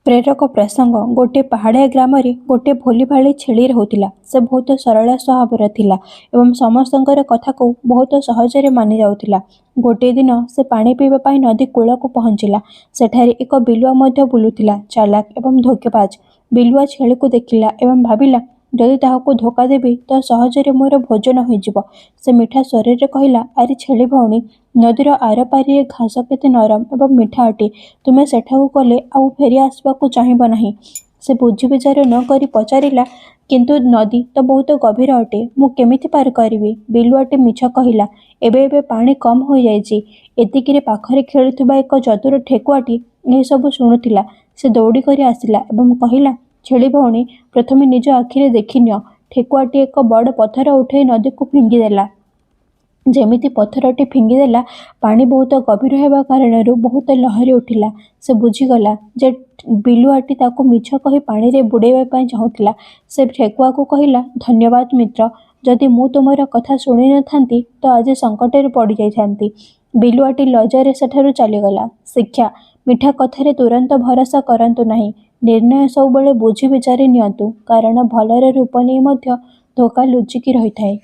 ପ୍ରେରକ ପ୍ରସଙ୍ଗ ଗୋଟିଏ ପାହାଡ଼ିଆ ଗ୍ରାମରେ ଗୋଟିଏ ଭୋଲି ଭାଳି ଛେଳି ରହୁଥିଲା। ସେ ବହୁତ ସରଳ ସ୍ୱଭାବର ଥିଲା ଏବଂ ସମସ୍ତଙ୍କର କଥାକୁ ବହୁତ ସହଜରେ ମାନି ଯାଉଥିଲା। ଗୋଟିଏ ଦିନ ସେ ପାଣି ପିଇବା ପାଇଁ ନଦୀ କୂଳକୁ ପହଞ୍ଚିଲା। ସେଠାରେ ଏକ ବିଲୁଆ ମଧ୍ୟ ବୁଲୁଥିଲା, ଚାଲାକ ଏବଂ ଧୋକେବାଜ। ବିଲୁଆ ଛେଳିକୁ ଦେଖିଲା ଏବଂ ଭାବିଲା, ଯଦି ତାହାକୁ ଧୋକା ଦେବି ତ ସହଜରେ ମୋର ଭୋଜନ ହୋଇଯିବ। ସେ ମିଠା ସ୍ୱରରେ କହିଲା, ଆରେ ଛେଳି ଭଉଣୀ, ନଦୀର ଆରପାରିରେ ଘାସ କେତେ ନରମ ଏବଂ ମିଠା ଅଟେ। ତୁମେ ସେଠାକୁ ଗଲେ ଆଉ ଫେରି ଆସିବାକୁ ଚାହିଁବ ନାହିଁ। ସେ ବୁଝିବିଚାର ନ କରି ପଚାରିଲା, କିନ୍ତୁ ନଦୀ ତ ବହୁତ ଗଭୀର ଅଟେ, ମୁଁ କେମିତି ପାର କରିବି? ବିଲୁଆଟି ମିଛ କହିଲା, ଏବେ ଏବେ ପାଣି କମ୍ ହୋଇଯାଇଛି। ଏତିକିରେ ପାଖରେ ଖେଳୁଥିବା ଏକ ଚତୁର ଠେକୁଆଟି ଏସବୁ ଶୁଣୁଥିଲା। ସେ ଦୌଡ଼ିକରି ଆସିଲା ଏବଂ କହିଲା, ଛେଳି ଭଉଣୀ, ପ୍ରଥମେ ନିଜ ଆଖିରେ ଦେଖିନିଅ। ଠେକୁଆଟି ଏକ ବଡ଼ ପଥର ଉଠାଇ ନଦୀକୁ ଫିଙ୍ଗିଦେଲା। ଯେମିତି ପଥରଟି ଫିଙ୍ଗିଦେଲା, ପାଣି ବହୁତ ଗଭୀର ହେବା କାରଣରୁ ବହୁତ ଲହରୀ ଉଠିଲା। ସେ ବୁଝିଗଲା ଯେ ବିଲୁଆଟି ତାକୁ ମିଛ କହି ପାଣିରେ ବୁଡ଼ାଇବା ପାଇଁ ଚାହୁଁଥିଲା। ସେ ଠେକୁଆକୁ କହିଲା, ଧନ୍ୟବାଦ ମିତ୍ର, ଯଦି ମୁଁ ତୁମର କଥା ଶୁଣି ନଥାନ୍ତି ତ ଆଜି ସଙ୍କଟରେ ପଡ଼ିଯାଇଥାନ୍ତି। ବିଲୁଆଟି ଲଜ୍ଜାରେ ସେଠାରୁ ଚାଲିଗଲା। ଶିକ୍ଷା, ମିଠା କଥାରେ ତୁରନ୍ତ ଭରସା କରନ୍ତୁ ନାହିଁ। ନିର୍ଣ୍ଣୟ ସବୁବେଳେ ବୁଝି ବିଚାରି ନିଅନ୍ତୁ, କାରଣ ଭଲର ରୂପ ନେଇ ମଧ୍ୟ ଧୋକା ଲୁଚିକି ରହିଥାଏ।